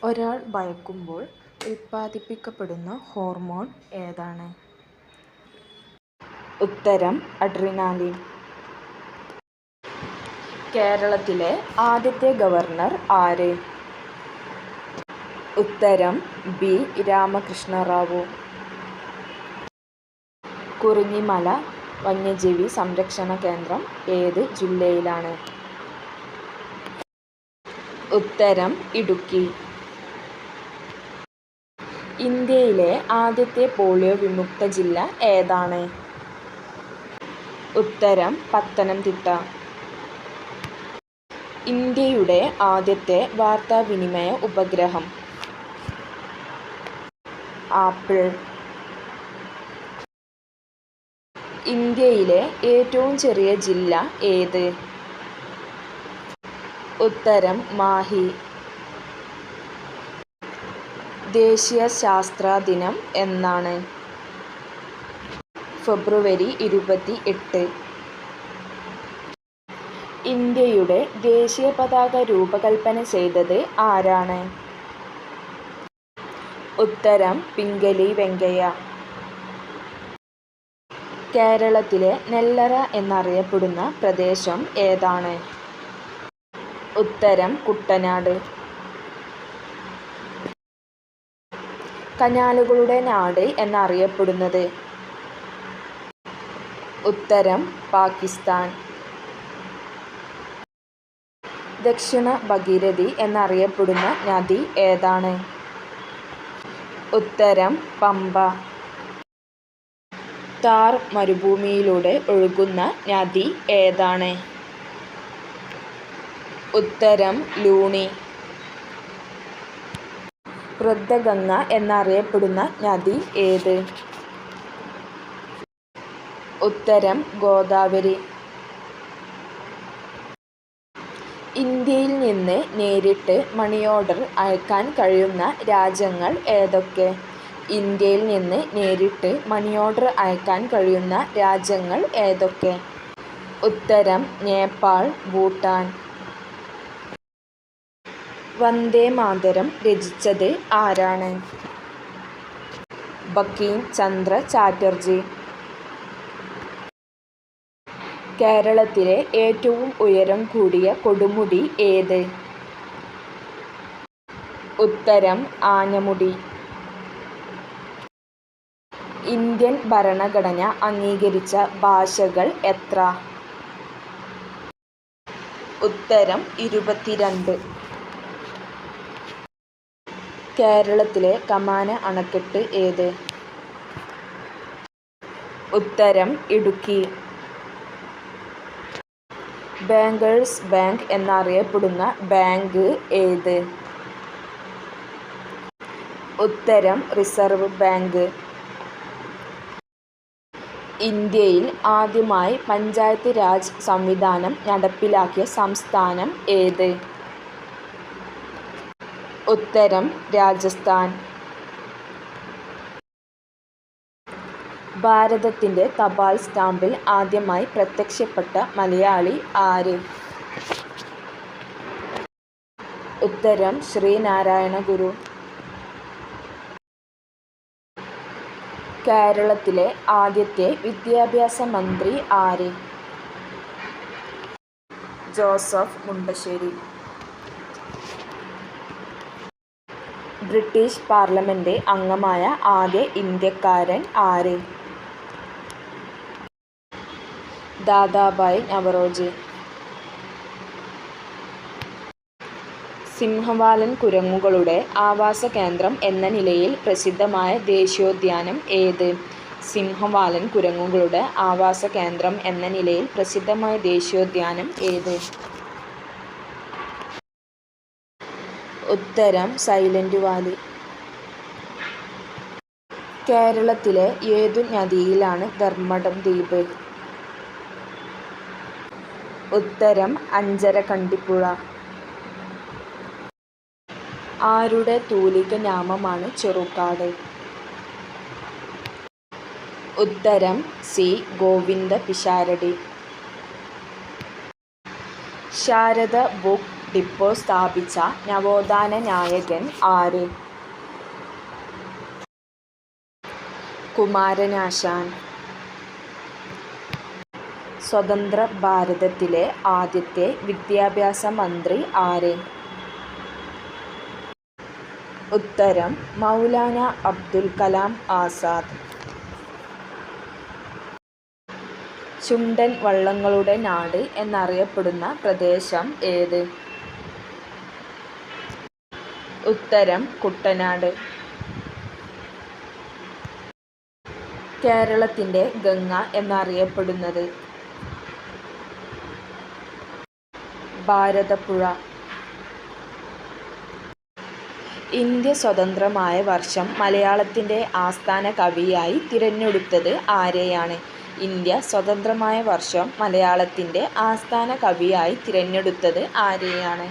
ഒരാൾ ഭയക്കുമ്പോൾ ഉൽപ്പാദിപ്പിക്കപ്പെടുന്ന ഹോർമോൺ ഏതാണ്? ഉത്തരം അഡ്രിനാലിൻ. കേരളത്തിലെ ആദ്യത്തെ ഗവർണർ ആര്? ഉത്തരം ബി. രാമകൃഷ്ണ റാവു. കുറിഞ്ഞിമല വന്യജീവി സംരക്ഷണ കേന്ദ്രം ഏത് ജില്ലയിലാണ്? ഉത്തരം ഇടുക്കി. ഇന്ത്യയിലെ ആദ്യത്തെ പോളിയോ വിമുക്ത ജില്ല ഏതാണ്? ഉത്തരം പത്തനംതിട്ട. ഇന്ത്യയുടെ ആദ്യത്തെ വാർത്താവിനിമയ ഉപഗ്രഹം? ആപ്പിൾ. ഇന്ത്യയിലെ ഏറ്റവും ചെറിയ ജില്ല ഏത്? ഉത്തരം മാഹി. ദേശീയ ശാസ്ത്ര ദിനം എന്നാണ്? ഫെബ്രുവരി 28. ഇന്ത്യയുടെ ദേശീയ പതാക രൂപകൽപ്പന ചെയ്തത് ആരാണ്? ഉത്തരം പിംഗലി വെങ്കയ്യ. കേരളത്തിലെ നെല്ലറ എന്നറിയപ്പെടുന്ന പ്രദേശം ഏതാണ്? ഉത്തരം കുട്ടനാട്. കനാലുകളുടെ നാട് എന്നറിയപ്പെടുന്നത്? ഉത്തരം പാകിസ്ഥാൻ. ദക്ഷിണ ഭഗീരഥി എന്നറിയപ്പെടുന്ന നദി ഏതാണ്? ഉത്തരം പമ്പ. താർ മരുഭൂമിയിലൂടെ ഒഴുകുന്ന നദി ഏതാണ്? ഉത്തരം ലൂണി. വൃദ്ധഗംഗ എന്നറിയപ്പെടുന്ന നദി ഏത്? ഉത്തരം ഗോദാവരി. ഇന്ത്യയിൽ നിന്ന് നേരിട്ട് മണി ഓർഡർ അയക്കാൻ കഴിയുന്ന രാജ്യങ്ങൾ ഏതൊക്കെ? ഇന്ത്യയിൽ നിന്ന് നേരിട്ട് മണി ഓർഡർ അയക്കാൻ കഴിയുന്ന രാജ്യങ്ങൾ ഏതൊക്കെ? ഉത്തരം നേപ്പാൾ, ഭൂട്ടാൻ. വന്ദേ മാതരം രചിച്ചത് ആരാണ്? ബങ്കിം ചന്ദ്ര ചാറ്റർജി. കേരളത്തിലെ ഏറ്റവും ഉയരം കൂടിയ കൊടുമുടി ഏത്? ഉത്തരം ആനമുടി. ഇന്ത്യൻ ഭരണഘടന അംഗീകരിച്ച ഭാഷകൾ എത്ര? ഉത്തരം 22. കേരളത്തിലെ കമാന അണക്കെട്ട് ഏത്? ഉത്തരം ഇടുക്കി. ബാങ്കേഴ്സ് ബാങ്ക് എന്നറിയപ്പെടുന്ന ബാങ്ക് ഏത്? ഉത്തരം റിസർവ് ബാങ്ക്. ഇന്ത്യയിൽ ആദ്യമായി പഞ്ചായത്ത് രാജ് സംവിധാനം നടപ്പിലാക്കിയ സംസ്ഥാനം ഏത്? ഉത്തരം രാജസ്ഥാൻ. ഭാരതത്തിൻ്റെ തപാൽ സ്റ്റാമ്പിൽ ആദ്യമായി പ്രത്യക്ഷപ്പെട്ട മലയാളി ആര്? ഉത്തരം ശ്രീനാരായണ ഗുരു. കേരളത്തിലെ ആദ്യത്തെ വിദ്യാഭ്യാസ മന്ത്രി ആര്? ജോസഫ് മുണ്ടശ്ശേരി. ബ്രിട്ടീഷ് പാർലമെന്റ് അംഗമായ ആദ്യ ഇന്ത്യക്കാരൻ ആര്? ദാദാഭായ് നവറോജി. സിംഹവാലൻ കുരങ്ങുകളുടെ ആവാസ കേന്ദ്രം എന്ന നിലയിൽ പ്രസിദ്ധമായ ദേശീയോദ്യാനം ഏത്? സിംഹവാലൻ കുരങ്ങുകളുടെ ആവാസ കേന്ദ്രം എന്ന നിലയിൽ പ്രസിദ്ധമായ ദേശീയോദ്യാനം ഏത്? ഉത്തരം സൈലന്റ് വാലി. കേരളത്തിലെ ഏതു നദിയിലാണ് ധർമ്മടം ദ്വീപ്? ഉത്തരം അഞ്ചരക്കണ്ടിപ്പുഴ. ആരുടെ തൂലിക നാമമാണ് ചെറുകാട്? ഉത്തരം സി. ഗോവിന്ദ പിഷാരടി. ശാരദ ബുക്ക് ടിപ്പു സ്ഥാപിച്ച നവോത്ഥാന നായകൻ ആര്? കുമാരനാശാൻ. സ്വതന്ത്ര ഭാരതത്തിലെ ആദ്യത്തെ വിദ്യാഭ്യാസ മന്ത്രി ആര്? ഉത്തരം മൗലാന അബ്ദുൽ കലാം ആസാദ്. ചുണ്ടൻ വള്ളങ്ങളുടെ നാട് എന്നറിയപ്പെടുന്ന പ്രദേശം ഏത്? ഉത്തരം കുട്ടനാട്. കേരളത്തിൻ്റെ ഗംഗ എന്നറിയപ്പെടുന്നത്? ഭാരതപ്പുഴ. ഇന്ത്യ സ്വതന്ത്രമായ വർഷം മലയാളത്തിൻ്റെ ആസ്ഥാന കവിയായി തിരഞ്ഞെടുത്തത് ആരെയാണ്? ഇന്ത്യ സ്വതന്ത്രമായ വർഷം മലയാളത്തിൻ്റെ ആസ്ഥാന കവിയായി തിരഞ്ഞെടുത്തത് ആരെയാണ്?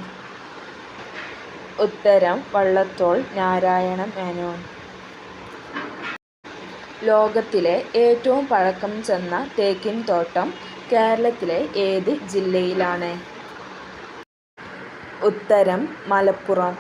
ഉത്തരം വള്ളത്തോൾ നാരായണ മേനോൻ. ലോകത്തിലെ ഏറ്റവും പഴക്കം ചെന്ന തേക്കിൻ തോട്ടം കേരളത്തിലെ ഏത് ജില്ലയിലാണ്? ഉത്തരം മലപ്പുറം.